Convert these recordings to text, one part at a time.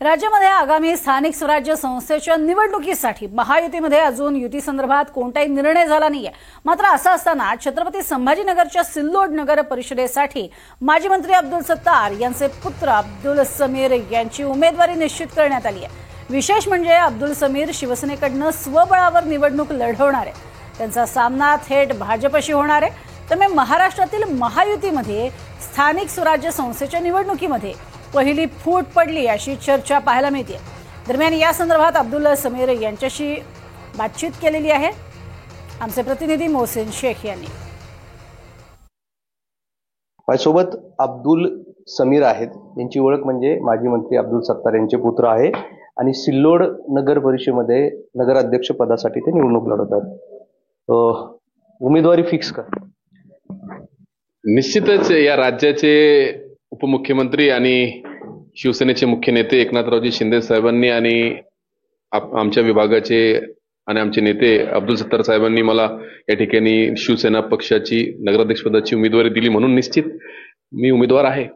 राज्यामध्ये आगामी स्थानिक स्वराज्य संस्थेच्या निवडणुकीसाठी महायुतीमध्ये अजून युतीसंदर्भात कोणताही निर्णय झाला नाहीये। मात्र असं असताना छत्रपती संभाजीनगरच्या सिल्लोड नगर परिषदेसाठी माजी मंत्री अब्दुल सत्तार यांचे पुत्र अब्दुल समीर यांची उमेदवारी निश्चित करण्यात आली आहे। विशेष म्हणजे अब्दुल समीर शिवसेनेकडून स्वबळावर निवडणूक लढवणार आहे। त्यांचा सामना थेट भाजपशी होणार आहे। त्यामुळे महाराष्ट्रातील महायुतीमध्ये स्थानिक स्वराज्य संस्थेच्या निवडणुकीमध्ये पहिली फूट पडली अशी चर्चा पाहायला मिळते। दरम्यान या संदर्भात अब्दुल समीर यांच्याशी बातचीत केलेली आहे आमचे प्रतिनिधी मोहसिन शेख यांनी। माझ्यासोबत अब्दुल समीर आहेत। यांची ओळख म्हणजे माजी मंत्री अब्दुल सत्तार यांचे पुत्र आहे आणि सिल्लोड नगर परिषदेमध्ये नगराध्यक्ष पदासाठी ते निवडणूक लढवतात। उमेदवारी फिक्स कर। निश्चितच या राज्याचे उपमुख्यमंत्री आणि शिवसेनेचे मुख्य नेते एकनाथरावजी शिंदे साहेबांनी आणि आमच्या विभागाचे आणि आमचे नेते अब्दुल सत्तार साहेबांनी मला या ठिकाणी शिवसेना पक्षाची नगराध्यक्षपदाची उमेदवारी दिली म्हणून निश्चित मी उमेदवार आहे।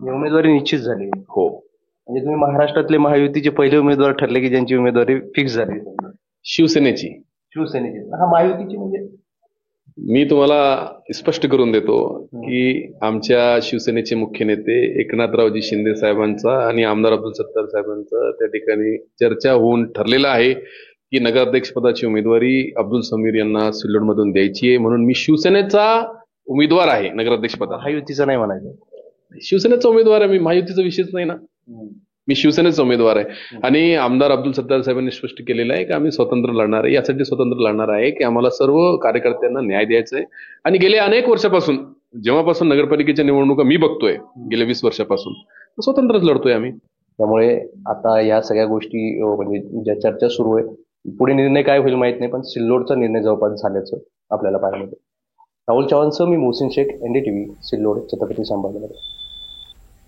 उमेदवारी निश्चित झाली हो। म्हणजे तुम्ही महाराष्ट्रातले महायुतीचे पहिले उमेदवार ठरले की ज्यांची उमेदवारी फिक्स झाली शिवसेनेची हा महायुतीची म्हणजे मी तुम्हाला स्पष्ट करून देतो की आमच्या शिवसेनेचे मुख्य नेते एकनाथरावजी शिंदे साहेबांचा आणि आमदार अब्दुल सत्तार साहेबांचा त्या ठिकाणी चर्चा होऊन ठरलेलं आहे की नगराध्यक्ष पदाची उमेदवारी अब्दुल समीर यांना सिल्लोडमधून द्यायची आहे म्हणून मी शिवसेनेचा उमेदवार आहे। नगराध्यक्ष पदा महायुतीचा नाही म्हणायचं, शिवसेनेचा उमेदवार आहे मी, महायुतीचा विषयच नाही ना, मी शिवसेनेचा उमेदवार आहे। आणि आमदार अब्दुल सत्तार साहेबांनी स्पष्ट केलेलं आहे की आम्ही स्वतंत्र लढणार आहे। यासाठी स्वतंत्र लढणार आहे की आम्हाला सर्व कार्यकर्त्यांना न्याय द्यायचा आहे आणि गेल्या अनेक वर्षापासून जेव्हापासून नगरपालिकेच्या निवडणुका मी बघतोय गेल्या 20 वर्षापासून स्वतंत्रच लढतोय आम्ही। त्यामुळे आता या सगळ्या गोष्टी म्हणजे ज्या चर्चा सुरू आहे पुढे निर्णय काय होईल माहित नाही, पण सिल्लोडचा निर्णय जवळपास झाल्याचं आपल्याला पाहायला मिळतं। राहुल चव्हाणसह मी मोहसिन शेख, NDTV, सिल्लोड, छत्रपती संभाजीनगर।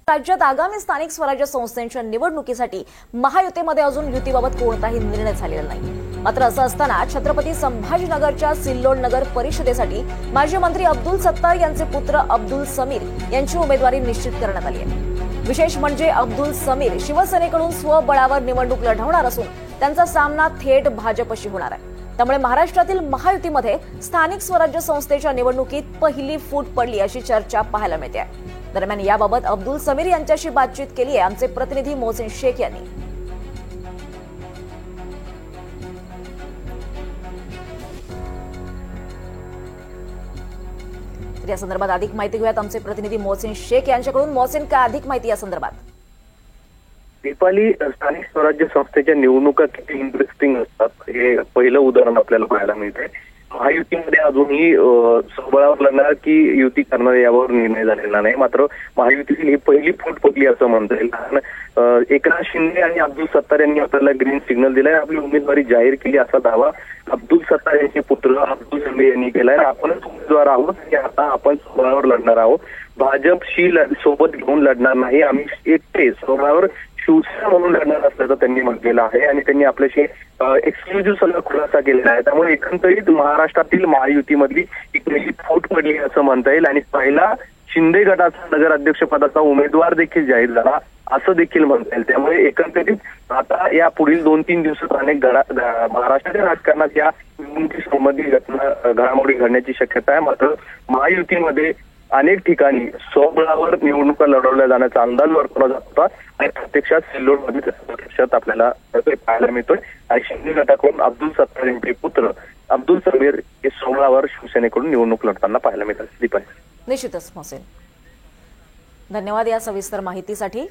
राज्यात आगामी स्थानिक स्वराज्य संस्थांच्या निवडणुकीसाठी महायुतीमध्ये अजून युतीबाबत कोणताही निर्णय झालेला नाही। मात्र असं असताना छत्रपती संभाजीनगरच्या सिल्लोड नगर परिषदेसाठी माजी मंत्री अब्दुल सत्तार यांचे पुत्र अब्दुल समीर यांची उमेदवारी निश्चित करण्यात आली आहे। विशेष म्हणजे अब्दुल समीर शिवसेनेकडून स्वबळावर निवडणूक लढवणार असून त्यांचा सामना थेट भाजपशी होणार आहे। त्यामुळे महाराष्ट्रातील महायुतीमध्ये स्थानिक स्वराज्य संस्थेच्या निवडणुकीत पहिली फूट पडली अशी चर्चा पाहायला मिळते। दरम्यान याबाबत अब्दुल समीर यांच्याशी बातचीत केली आहे आमचे प्रतिनिधी मोहसिन शेख यांनी। या संदर्भात अधिक माहिती घेऊयात आमचे प्रतिनिधी मोहसिन शेख यांच्याकडून। मोहसिन, काय अधिक माहिती या संदर्भात? नेपाली स्थानिक स्वराज्य संस्थेच्या निवडणुका किती इंटरेस्टिंग असतात हे पहिलं उदाहरण आपल्याला पाहायला मिळतंय। महायुतीमध्ये अजूनही स्वबळावर लढणार की युती करणार यावर निर्णय झालेला नाही। मात्र महायुतीतील ही पहिली फूट पडली असं म्हणता येईल, कारण एकनाथ शिंदे आणि अब्दुल सत्तार यांनी आपल्याला ग्रीन सिग्नल दिलाय, आपली उमेदवारी जाहीर केली असा दावा अब्दुल सत्तार यांचे पुत्र अब्दुल समीर यांनी केलाय। आपणच उमेदवार आहोत की आता आपण स्वबळावर लढणार आहोत, भाजपशी सोबत घेऊन लढणार नाही, आम्ही एकटे स्वबळावर शिवसेना म्हणून लढणार असल्याचं त्यांनी म्हटलेलं आहे आणि त्यांनी आपल्याशी एक्सक्लुझिव्ह सगळा खुलासा केलेला आहे। त्यामुळे एकंदरीत महाराष्ट्रातील महायुतीमधली एक पहिली फूट पडली असं म्हणता येईल आणि पहिला शिंदे गटाचा नगराध्यक्ष पदाचा उमेदवार देखील जाहीर झाला असं देखील म्हणता येईल। त्यामुळे एकंदरीत आता या पुढील 2-3 दिवसात अनेक महाराष्ट्राच्या राजकारणात या निवडणुकी संबंधित घडामोडी घडण्याची शक्यता आहे। मात्र महायुतीमध्ये अनेक ठिकाणी स्वबळावर निवडणुका लढवल्या जाण्याचा अंदाज वर्तवला जात होता आणि प्रत्यक्षात सिल्लोडमध्ये प्रत्यक्षात आपल्याला पाहायला मिळतोय। आणि शिंदे गटाकडून अब्दुल सत्तार यांचे पुत्र अब्दुल समीर हे स्वबळावर शिवसेनेकडून निवडणूक लढताना पाहायला मिळतात। निश्चितच मोहसिन, धन्यवाद या सविस्तर माहितीसाठी।